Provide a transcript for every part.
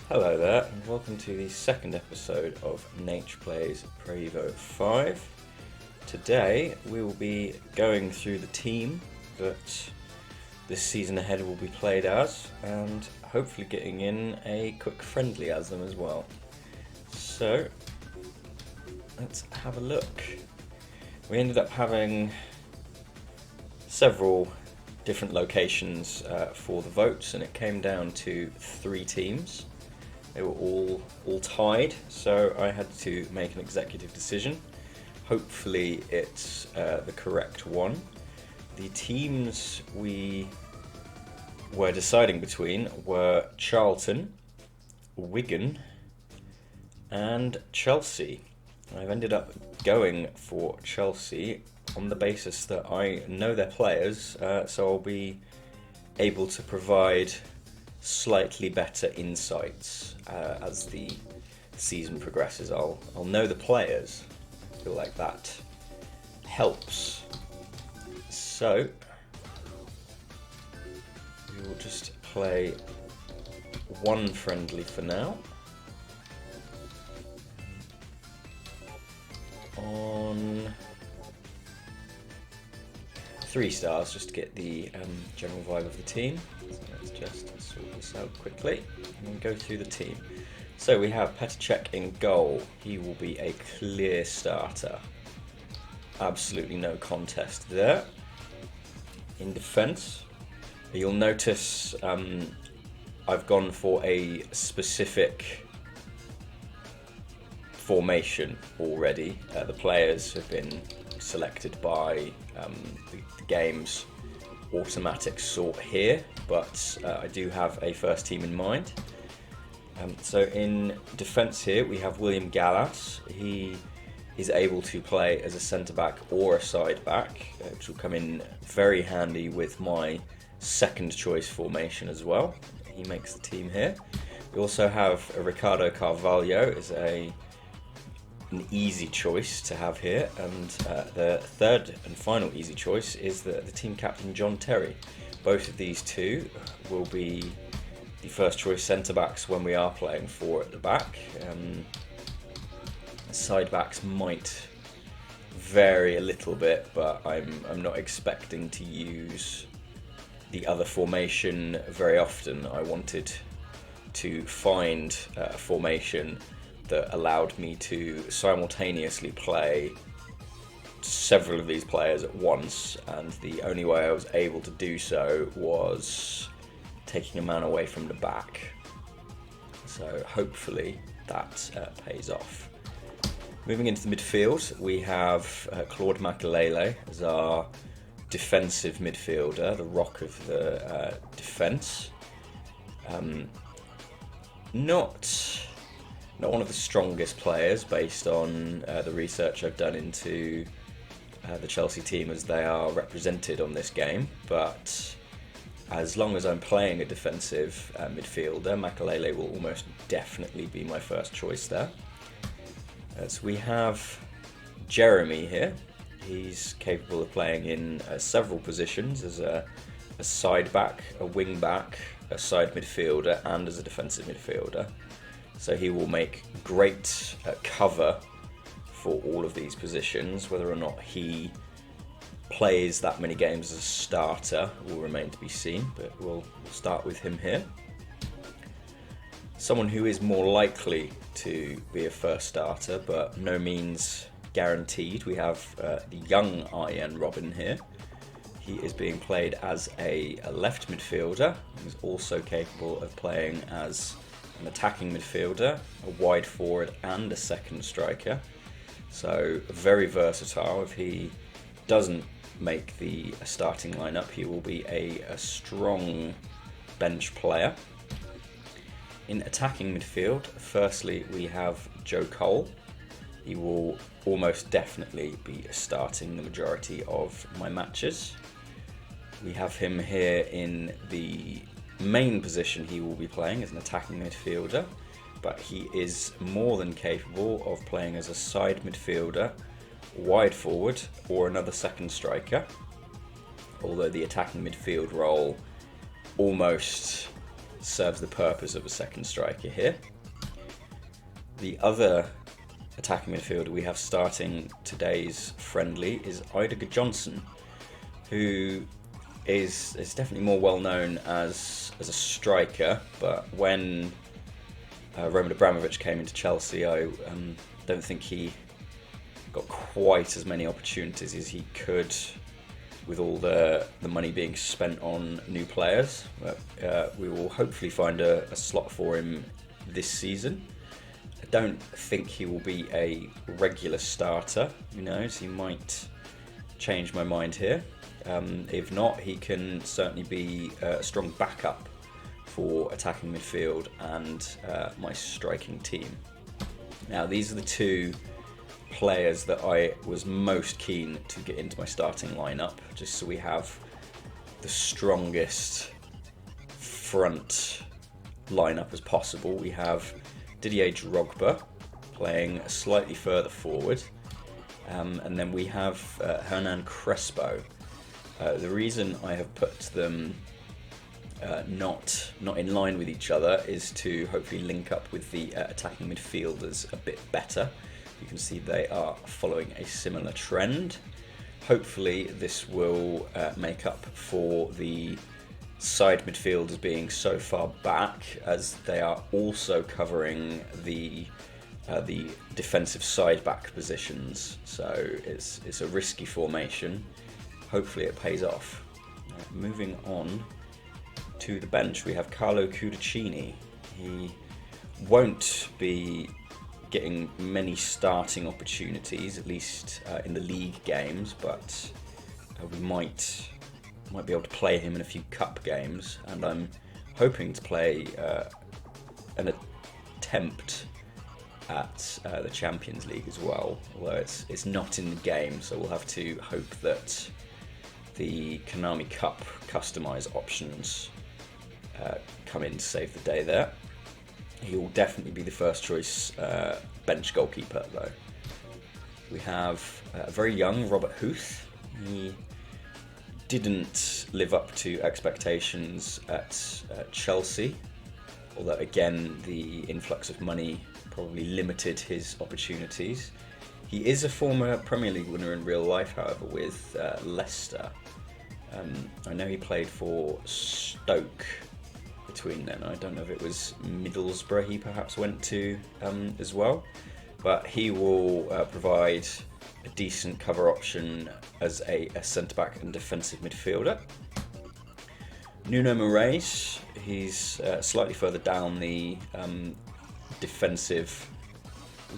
Hello there, and welcome to the second episode of NaitchPlays PES5. Today we will be going through the team that this season ahead will be played as, and hopefully getting in a quick friendly as them as well. So let's have a look. We ended up having several different locations for the votes, and it came down to 3 teams. They were all tied, so I had to make an executive decision. Hopefully it's the correct one. The teams we were deciding between were Charlton, Wigan and Chelsea. I've ended up going for Chelsea on the basis that I know their players, so I'll be able to provide slightly better insights as the season progresses. I'll know the players. I feel like that helps. So we will just play one friendly for now. On 3 stars, just to get the general vibe of the team. So let's just sort this out quickly and go through the team. So we have Petr Cech in goal. He will be a clear starter. Absolutely no contest there. In defence, you'll notice I've gone for a specific formation already. The players have been selected by the game's automatic sort here, but I do have a first team in mind. So in defence here we have William Gallas. He is able to play as a centre-back or a side-back, which will come in very handy with my second choice formation as well. He makes the team here. We also have Ricardo Carvalho as an easy choice to have here, and the third and final easy choice is the team captain John Terry. Both of these two will be the first choice centre backs when we are playing 4 at the back. Side backs might vary a little bit, but I'm not expecting to use the other formation very often. I wanted to find a formation that allowed me to simultaneously play several of these players at once, and the only way I was able to do so was taking a man away from the back. So hopefully that pays off. Moving into the midfield, we have Claude Makelele as our defensive midfielder, the rock of the defence. Not one of the strongest players based on the research I've done into the Chelsea team as they are represented on this game, but as long as I'm playing a defensive midfielder, Makelele will almost definitely be my first choice there. So we have Jeremy here. He's capable of playing in several positions as a side back, a wing back, a side midfielder, and as a defensive midfielder. So he will make great cover for all of these positions. Whether or not he plays that many games as a starter will remain to be seen, but we'll start with him here. Someone who is more likely to be a first starter, but no means guaranteed. We have the young Arjen Robben here. He is being played as a left midfielder. He's also capable of playing as an attacking midfielder, a wide forward and a second striker. So very versatile. If he doesn't make the starting lineup, he will be a strong bench player. In attacking midfield, firstly we have Joe Cole. He will almost definitely be starting the majority of my matches. We have him here in the main position. He will be playing as an attacking midfielder, but he is more than capable of playing as a side midfielder, wide forward, or another second striker. Although the attacking midfield role almost serves the purpose of a second striker here. The other attacking midfielder we have starting today's friendly is Idager Johnson, who is definitely more well known as a striker, but when Roman Abramovich came into Chelsea, I don't think he got quite as many opportunities as he could with all the money being spent on new players. But we will hopefully find a slot for him this season. I don't think he will be a regular starter, who knows, he might change my mind here. If not, he can certainly be a strong backup for attacking midfield and my striking team. Now, these are the two players that I was most keen to get into my starting lineup, just so we have the strongest front lineup as possible. We have Didier Drogba playing slightly further forward, and then we have Hernan Crespo. The reason I have put them not in line with each other is to hopefully link up with the attacking midfielders a bit better. You can see they are following a similar trend. Hopefully this will make up for the side midfielders being so far back, as they are also covering the defensive side back positions. So it's a risky formation. Hopefully it pays off. Moving on to the bench, we have Carlo Cudicini. He won't be getting many starting opportunities, at least in the league games, but we might be able to play him in a few cup games, and I'm hoping to play an attempt at the Champions League as well, although it's not in the game, so we'll have to hope that the Konami Cup customize options come in to save the day there. He will definitely be the first choice bench goalkeeper though. We have a very young Robert Huth. He didn't live up to expectations at Chelsea, although again the influx of money probably limited his opportunities. He is a former Premier League winner in real life, however, with Leicester. I know he played for Stoke between then. I don't know if it was Middlesbrough he perhaps went to as well, but he will provide a decent cover option as a centre-back and defensive midfielder. Nuno Moraes, he's slightly further down the defensive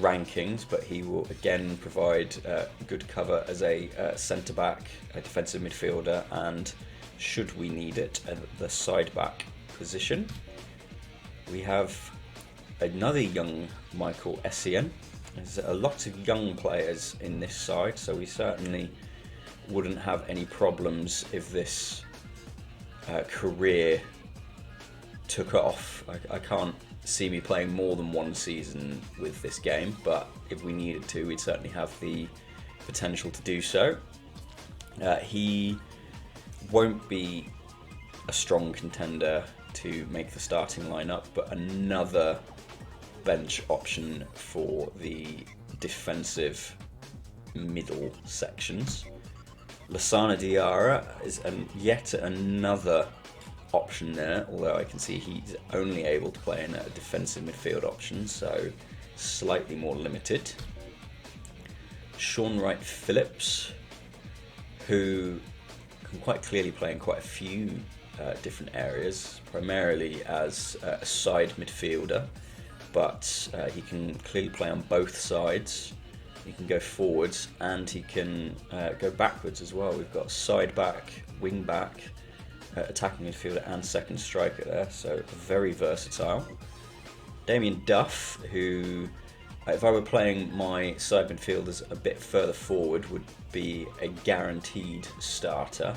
rankings, but he will again provide good cover as a centre-back, a defensive midfielder, and should we need it, at the side-back position. We have another young Michael Essien. There's a lot of young players in this side, so we certainly wouldn't have any problems if this career took off. I can't see me playing more than one season with this game, but if we needed to, we'd certainly have the potential to do so. He won't be a strong contender to make the starting lineup, but another bench option for the defensive middle sections. Lassana Diarra is yet another option there, although I can see he's only able to play in a defensive midfield option, so slightly more limited. Sean Wright Phillips, who can quite clearly play in quite a few different areas, primarily as a side midfielder, but he can clearly play on both sides. He can go forwards and he can go backwards as well. We've got side back, wing back, attacking midfielder and second striker there, so very versatile. Damien Duff, who, if I were playing my side midfielders a bit further forward, would be a guaranteed starter.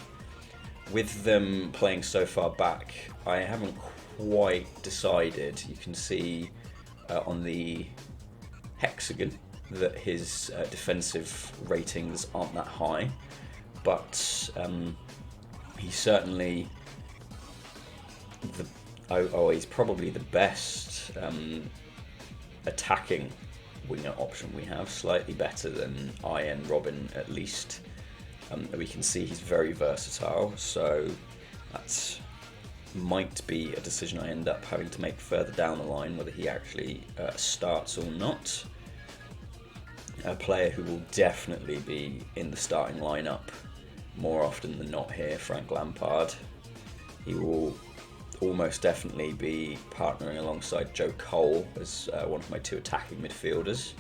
With them playing so far back, I haven't quite decided. You can see on the hexagon that his defensive ratings aren't that high, but he's certainly he's probably the best attacking winger option we have, slightly better than Ian Robin at least. We can see he's very versatile, so that might be a decision I end up having to make further down the line, whether he actually starts or not. A player who will definitely be in the starting lineup more often than not here, Frank Lampard. He will almost definitely be partnering alongside Joe Cole as one of my two attacking midfielders.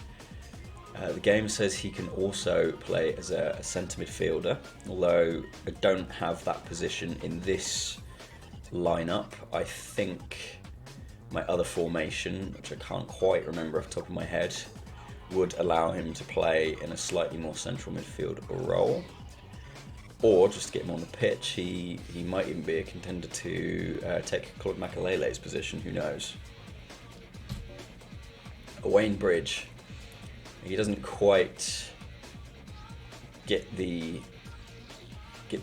The game says he can also play as a centre midfielder, although I don't have that position in this lineup. I think my other formation, which I can't quite remember off the top of my head, would allow him to play in a slightly more central midfield role. Or just to get him on the pitch, he might even be a contender to take Claude Makelele's position, who knows. Wayne Bridge, he doesn't quite get the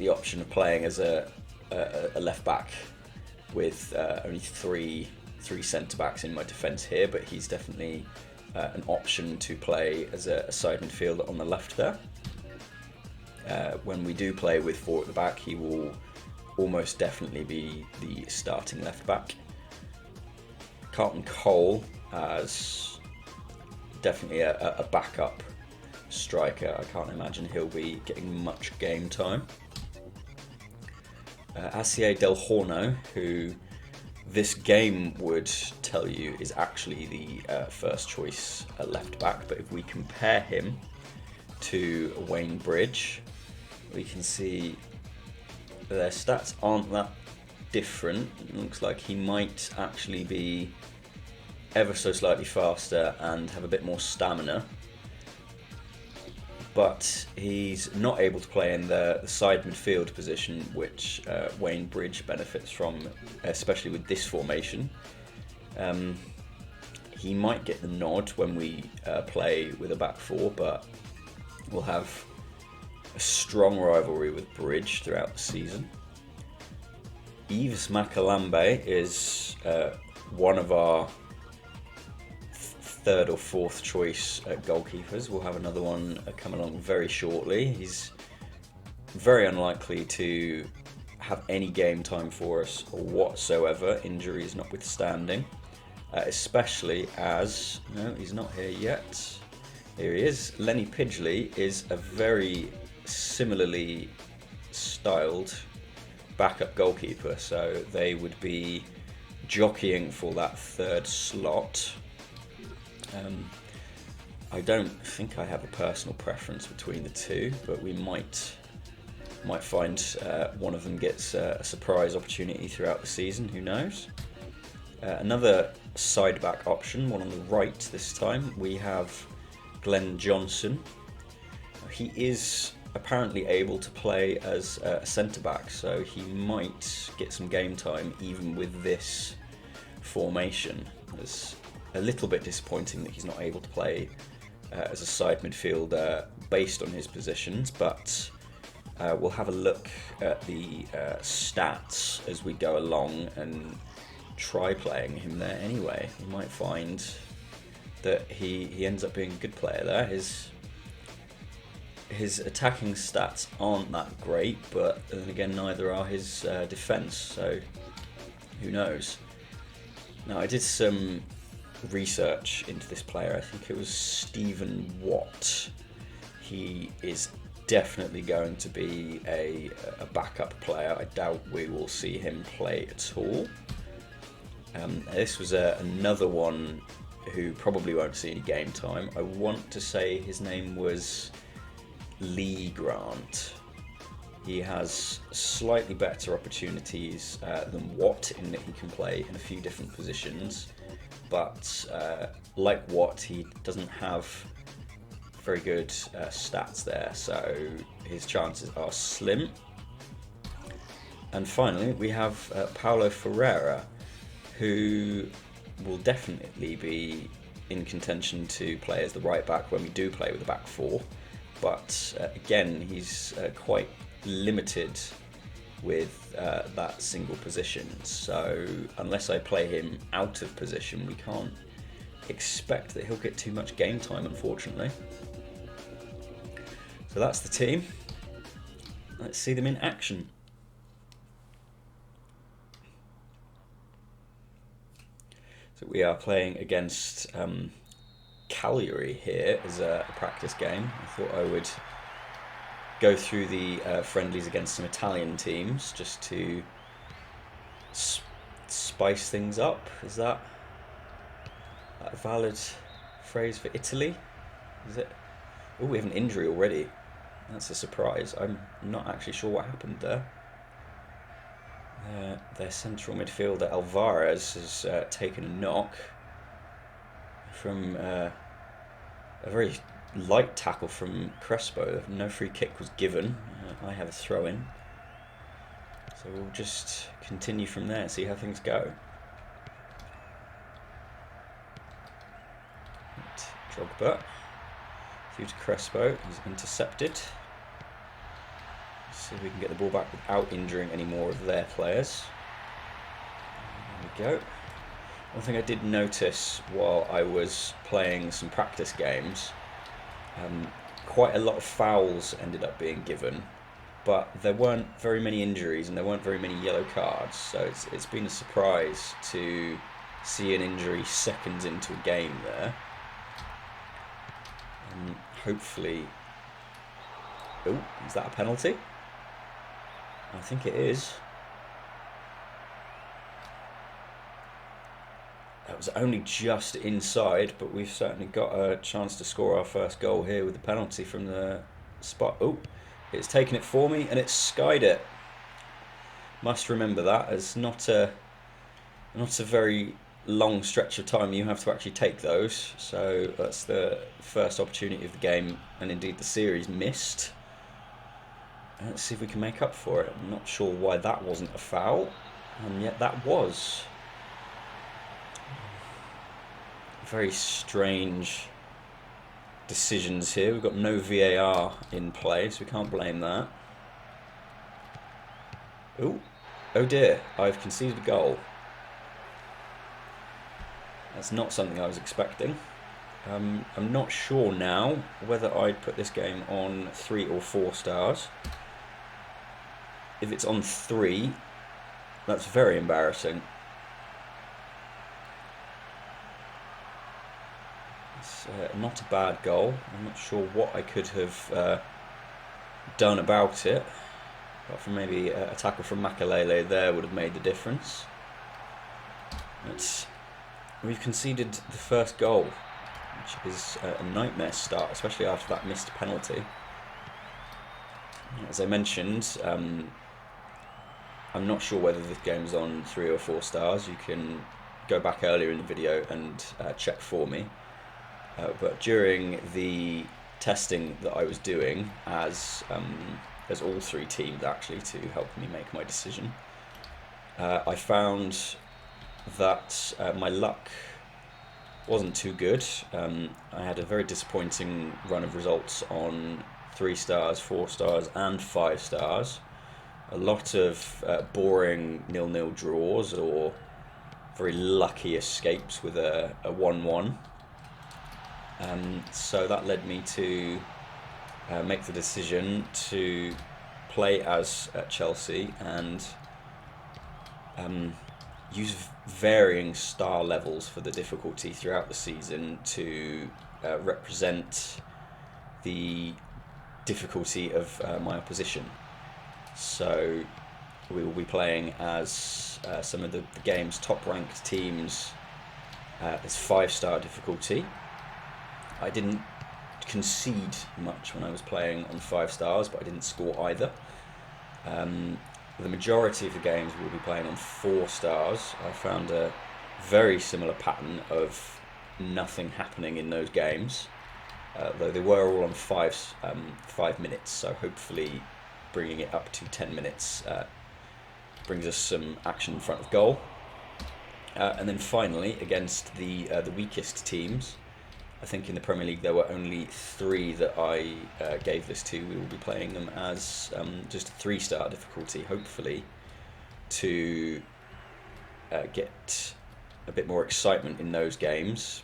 option of playing as a left back with only three centre backs in my defence here, but he's definitely an option to play as a side midfielder on the left there. When we do play with four at the back, he will almost definitely be the starting left back. Carlton Cole as definitely a backup striker. I can't imagine he'll be getting much game time. Asier Del Horno, who this game would tell you is actually the first choice left back, but if we compare him to Wayne Bridge, we can see their stats aren't that different. It looks like he might actually be ever so slightly faster and have a bit more stamina, but he's not able to play in the side midfield position, which Wayne Bridge benefits from, especially with this formation. He might get the nod when we play with a back four, but we'll have a strong rivalry with Bridge throughout the season. Yves Makalambe is one of our third or fourth choice goalkeepers. We'll have another one come along very shortly. He's very unlikely to have any game time for us whatsoever, injuries notwithstanding, especially as, no, he's not here yet. Here he is. Lenny Pidgley is a very similarly styled backup goalkeeper, so they would be jockeying for that third slot. I don't think I have a personal preference between the two, but we might find one of them gets a surprise opportunity throughout the season, who knows. Another side back option, one on the right this time, we have Glenn Johnson. He is apparently able to play as a centre back, so he might get some game time even with this formation. It's a little bit disappointing that he's not able to play as a side midfielder based on his positions, but we'll have a look at the stats as we go along and try playing him there anyway. You might find that he ends up being a good player there. His attacking stats aren't that great, but then again neither are his defence, so who knows. Now, I did some research into this player. I think it was Stephen Watt. He is definitely going to be a backup player. I doubt we will see him play at all. This was another one who probably won't see any game time. I want to say his name was Lee Grant. He has slightly better opportunities than Watt in that he can play in a few different positions, but like Watt, he doesn't have very good stats there, so his chances are slim. And finally, we have Paulo Ferreira, who will definitely be in contention to play as the right back when we do play with the back four, but again, he's quite limited with that single position. So unless I play him out of position, we can't expect that he'll get too much game time, unfortunately. So that's the team. Let's see them in action. So we are playing against Cagliari here as a practice game. I thought I would go through the friendlies against some Italian teams just to spice things up. Is that a valid phrase for Italy? Is it? Oh, we have an injury already. That's a surprise. I'm not actually sure what happened there. Their central midfielder Alvarez has taken a knock from a very light tackle from Crespo. No free kick was given. I have a throw in. So we'll just continue from there, see how things go. Drogba. Through to Crespo. He's intercepted. See if we can get the ball back without injuring any more of their players. There we go. One thing I did notice while I was playing some practice games, quite a lot of fouls ended up being given, but there weren't very many injuries and there weren't very many yellow cards, so it's been a surprise to see an injury seconds into a game there. And hopefully... Oh, is that a penalty? I think it is. That was only just inside, but we've certainly got a chance to score our first goal here with the penalty from the spot. Oh, it's taken it for me and it's skied it. Must remember that, as not a very long stretch of time you have to actually take those. So that's the first opportunity of the game, and indeed the series, missed. Let's see if we can make up for it. I'm not sure why that wasn't a foul, and yet that was. Very strange decisions here. We've got no VAR in play, so we can't blame that. Oh dear, I've conceded a goal. That's not something I was expecting. I'm not sure now whether I'd put this game on 3 or 4 stars. If it's on 3, that's very embarrassing. It's not a bad goal. I'm not sure what I could have done about it. Apart from maybe a tackle from Makalele there would have made the difference. We've conceded the first goal, which is a nightmare start, especially after that missed penalty. As I mentioned, I'm not sure whether this game's on 3 or 4 stars. You can go back earlier in the video and check for me. But during the testing that I was doing, as all 3 teams actually, to help me make my decision, I found that my luck wasn't too good. I had a very disappointing run of results on 3 stars, 4 stars and 5 stars. A lot of boring 0-0 draws or very lucky escapes with a 1-1. So that led me to make the decision to play as Chelsea and use varying star levels for the difficulty throughout the season to represent the difficulty of my opposition. So we will be playing as some of the game's top-ranked teams as 5-star difficulty. I didn't concede much when I was playing on 5 stars, but I didn't score either. The majority of the games we'll be playing on 4 stars. I found a very similar pattern of nothing happening in those games, though they were all on 5 minutes, so hopefully bringing it up to 10 minutes brings us some action in front of goal. And then finally, against the weakest teams, I think in the Premier League there were only 3 that I gave this to. We will be playing them as just a 3-star difficulty, hopefully, to get a bit more excitement in those games.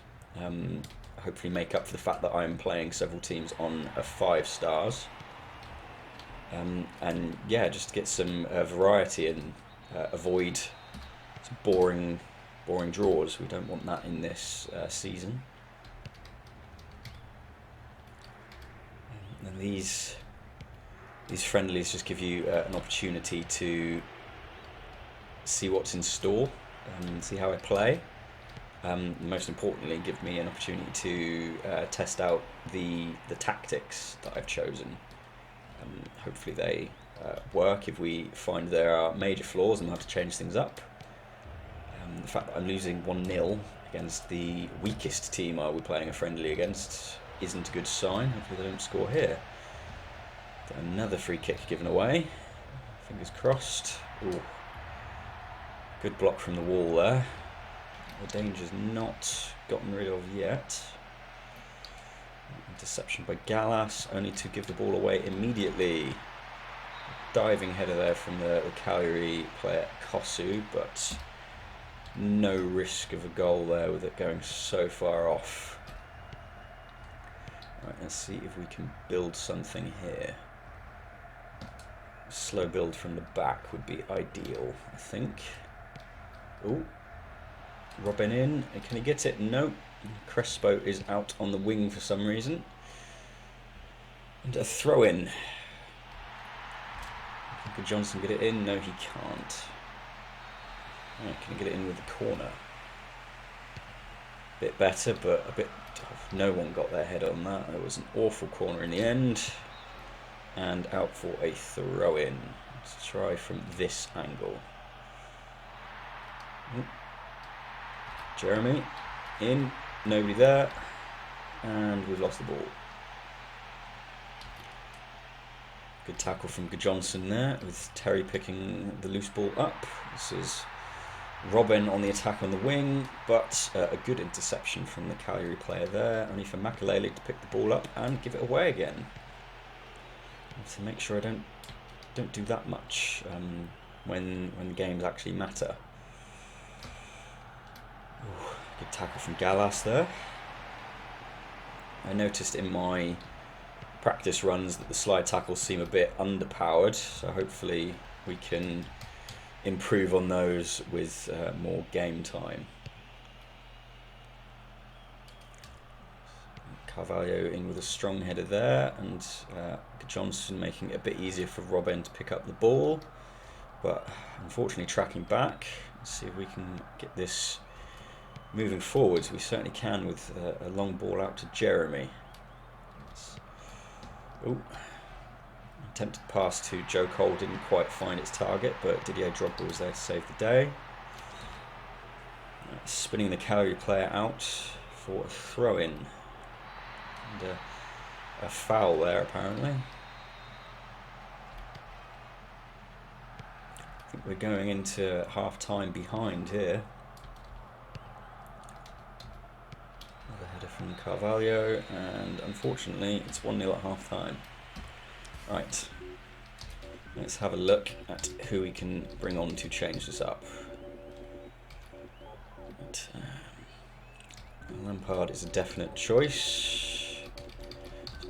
Hopefully make up for the fact that I'm playing several teams on a 5 stars. And yeah, just get some variety and avoid some boring draws. We don't want that in this season. And these friendlies just give you an opportunity to see what's in store and see how I play. Most importantly, give me an opportunity to test out the tactics that I've chosen. Hopefully they work. If we find there are major flaws and we'll have to change things up. The fact that I'm losing 1-0 against the weakest team I will be playing a friendly against isn't a good sign. Hopefully they don't score here. Another free kick given away. Fingers crossed. Ooh. Good block from the wall there. The danger's not gotten rid of yet. Interception by Gallas, only to give the ball away immediately. Diving header there from the Cagliari player Kosu, but no risk of a goal there with it going so far off. Right, let's see if we can build something here. Slow build from the back would be ideal, I think. Oh, Robin in. Can he get it? No. Crespo is out on the wing for some reason. And a throw in. Could Johnson get it in? No, he can't. Right, can he get it in with the corner? Bit better, but a bit tough. No one got their head on that. It was an awful corner in the end. And out for a throw in. Let's try from this angle. Jeremy in, nobody there, and we've lost the ball. Good tackle from Johnson there, with Terry picking the loose ball up. This is Robin on the attack on the wing, but a good interception from the Cagliari player there, only for Makalele to pick the ball up and give it away again. To make sure I don't do that much when games actually matter. Ooh, good tackle from Gallas there. I noticed in my practice runs that the slide tackles seem a bit underpowered, so hopefully we can improve on those with more game time. Carvalho in with a strong header there, and Johnson making it a bit easier for Robin to pick up the ball, but unfortunately tracking back. Let's see if we can get this moving forwards. We certainly can with a long ball out to Jeremy. Oh, attempted pass to Joe Cole didn't quite find its target, but Didier Drogba was there to save the day. Spinning the Cagliari player out for a throw-in. And a foul there, apparently. I think we're going into half-time behind here. Another header from Carvalho, and unfortunately it's 1-0 at half-time. Right, let's have a look at who we can bring on to change this up. But, Lampard is a definite choice.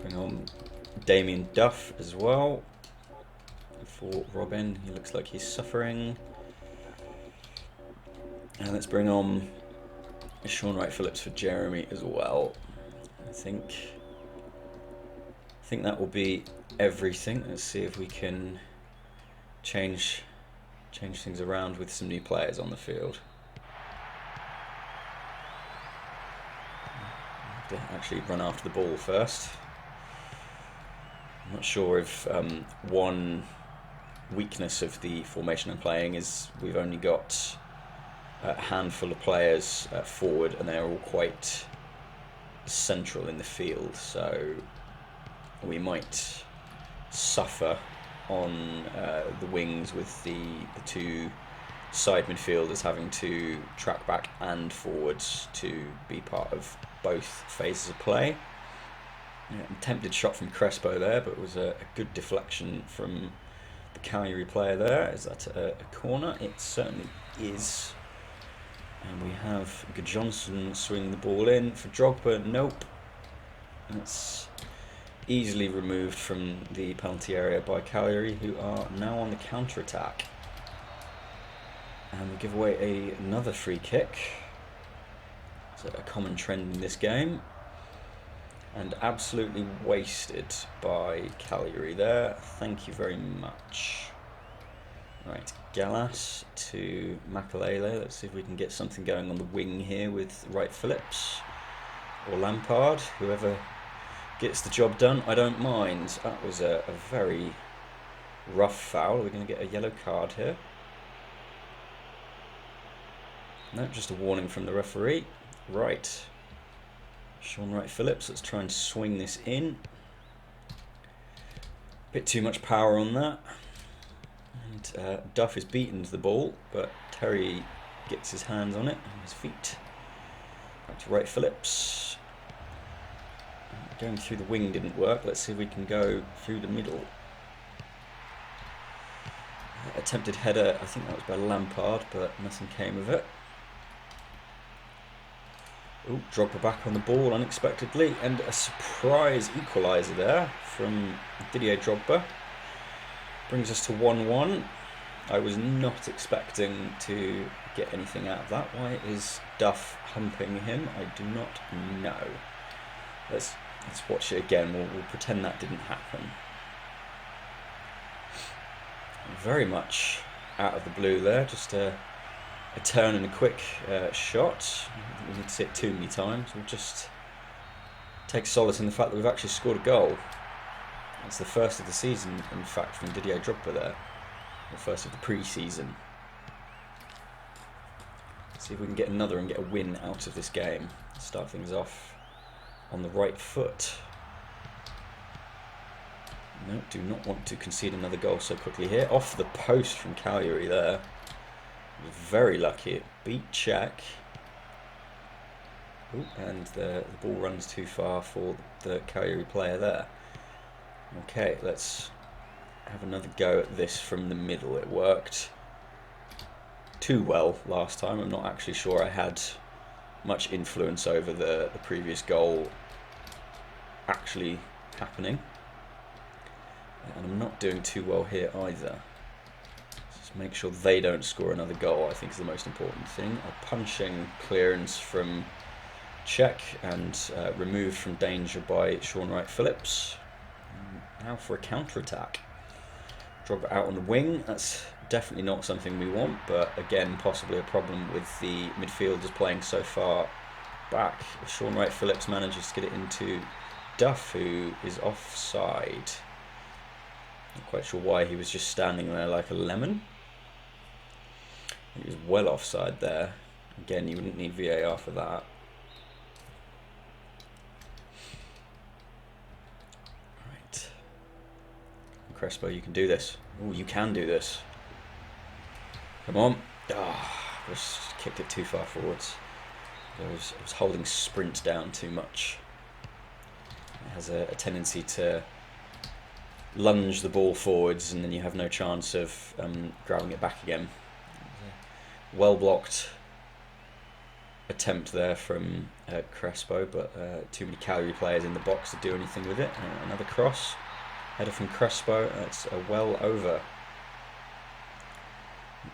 Bring on Damien Duff as well for Robin. He looks like he's suffering. And let's bring on Sean Wright-Phillips for Jeremy as well. I think that will be everything. Let's see if we can change things around with some new players on the field. I have to actually run after the ball first. I'm not sure if one weakness of the formation I'm playing is we've only got a handful of players forward, and they're all quite central in the field, so we might suffer on the wings with the two side midfielders having to track back and forwards to be part of both phases of play. Attempted shot from Crespo there, but it was a good deflection from the Cagliari player there. Is that a corner? It certainly is. And we have Johnson swing the ball in for Drogba. Nope. That's easily removed from the penalty area by Cagliari, who are now on the counter-attack. And we give away another free kick. It's a common trend in this game. And absolutely wasted by Cagliari there. Thank you very much. Right, Gallas to Makalele. Let's see if we can get something going on the wing here with Wright Phillips or Lampard. Whoever gets the job done, I don't mind. That was a very rough foul. We're going to get a yellow card here. No, just a warning from the referee. Right. Sean Wright Phillips, let's try and swing this in. Bit too much power on that. And Duff is beaten to the ball, but Terry gets his hands on it and his feet. Back to Wright Phillips. Going through the wing didn't work. Let's see if we can go through the middle. Attempted header, I think that was by Lampard, but nothing came of it. Oh, Drogba back on the ball unexpectedly, and a surprise equaliser there from Didier Drogba. Brings us to 1-1. I was not expecting to get anything out of that. Why is Duff humping him? I do not know. Let's watch it again. We'll pretend that didn't happen. Very much out of the blue there, just a turn and a quick shot. We need to see it too many times. We'll just take solace in the fact that we've actually scored a goal. It's the first of the season, in fact, from Didier Drogba there. The first of the pre-season. See if we can get another and get a win out of this game. Start things off on the right foot. No, do not want to concede another goal so quickly here. Off the post from Cagliari there. Very lucky. It beat Czech. Ooh, and the ball runs too far for the Cagliari player there. Okay, let's have another go at this from the middle. It worked too well last time. I'm not actually sure I had much influence over the previous goal actually happening. And I'm not doing too well here either. Just make sure they don't score another goal, I think, is the most important thing. A punching clearance from Czech and removed from danger by Sean Wright Phillips. Now for a counter-attack. Drogba out on the wing. That's definitely not something we want, but again, possibly a problem with the midfielders playing so far back. Sean Wright Phillips manages to get it into Duff, who is offside. Not quite sure why he was just standing there like a lemon. He was well offside there. Again, you wouldn't need VAR for that. Right. Crespo, you can do this. Oh, you can do this. Come on. Just kicked it too far forwards. I was holding sprint down too much. It has a tendency to lunge the ball forwards and then you have no chance of grabbing it back again. Well blocked attempt there from Crespo, but too many Cagliari players in the box to do anything with it. Another cross. Header from Crespo. That's a well over.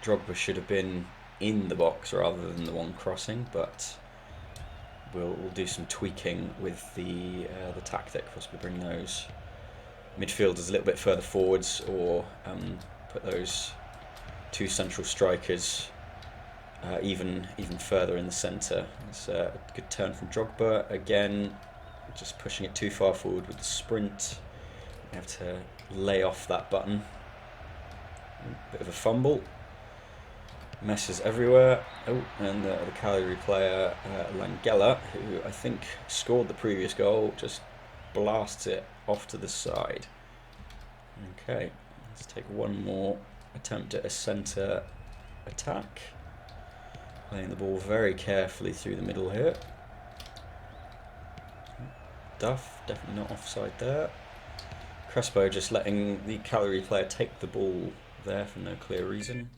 Drogba should have been in the box rather than the one crossing, but we'll do some tweaking with the tactic. Possibly bring those midfielders a little bit further forwards, or put those two central strikers even further in the centre. It's a good turn from Drogba. Again, just pushing it too far forward with the sprint. You have to lay off that button. Bit of a fumble. Messes everywhere. Oh, and the Cagliari player, Langella, who I think scored the previous goal, just blasts it off to the side. Okay, let's take one more attempt at a centre attack. Playing the ball very carefully through the middle here. Duff, definitely not offside there. Crespo just letting the Cagliari player take the ball there for no clear reason.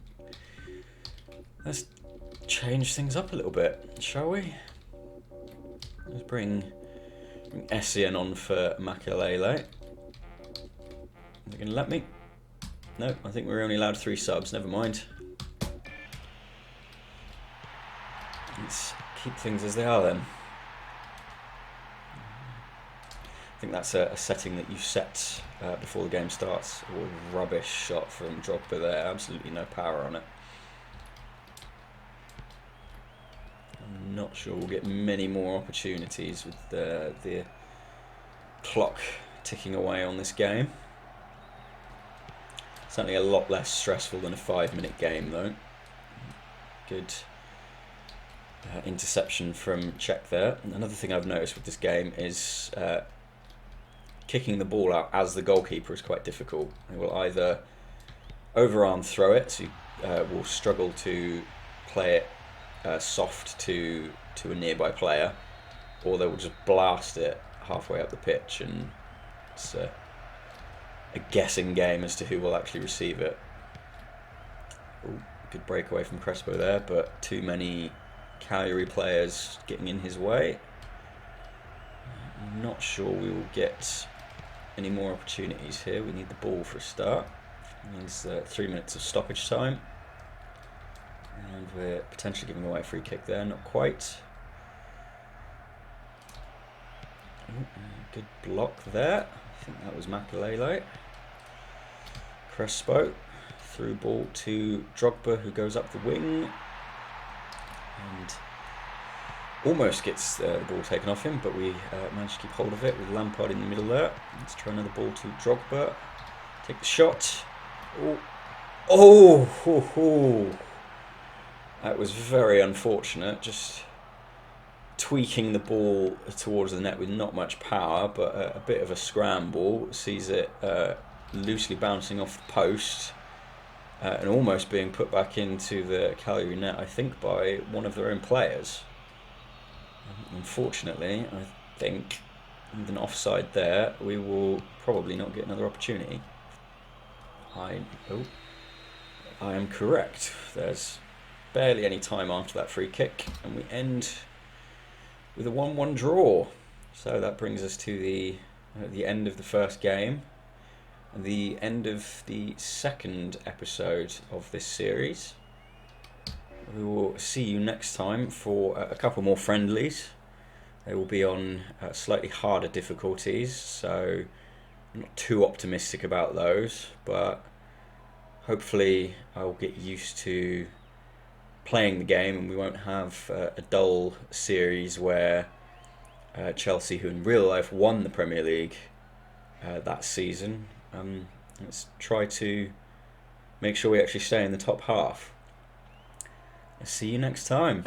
Let's change things up a little bit, shall we? Let's bring Essien on for Makelele. Are they going to let me? No, I think we're only allowed 3 subs, never mind. Let's keep things as they are then. I think that's a setting that you set before the game starts. Oh, rubbish shot from Drogba there, absolutely no power on it. I'm not sure we'll get many more opportunities with the clock ticking away on this game. Certainly a lot less stressful than a 5-minute game though. Good interception from Czech there. Another thing I've noticed with this game is kicking the ball out as the goalkeeper is quite difficult. They will either overarm throw it, so you will struggle to play it soft to a nearby player, or they will just blast it halfway up the pitch, and it's a guessing game as to who will actually receive it. Ooh, good breakaway from Crespo there, but too many Cagliari players getting in his way. I'm not sure we will get any more opportunities here. We need the ball for a start. There's 3 minutes of stoppage time. And we're potentially giving away a free kick there, not quite. Ooh, good block there. I think that was Makelele. Crespo, through ball to Drogba, who goes up the wing. And almost gets the ball taken off him, but we managed to keep hold of it with Lampard in the middle there. Let's try another ball to Drogba. Take the shot. Oh! That was very unfortunate. Just tweaking the ball towards the net with not much power, but a bit of a scramble. Sees it loosely bouncing off the post and almost being put back into the Cagliari net, I think, by one of their own players. Unfortunately, I think with an offside there, we will probably not get another opportunity. I am correct. There's barely any time after that free kick, and we end with a 1-1 draw. So that brings us to the end of the first game, and the end of the second episode of this series. We will see you next time for a couple more friendlies. They will be on slightly harder difficulties, so I'm not too optimistic about those, but hopefully I'll get used to playing the game and we won't have a dull series where Chelsea, who in real life won the Premier League that season, let's try to make sure we actually stay in the top half. See you next time.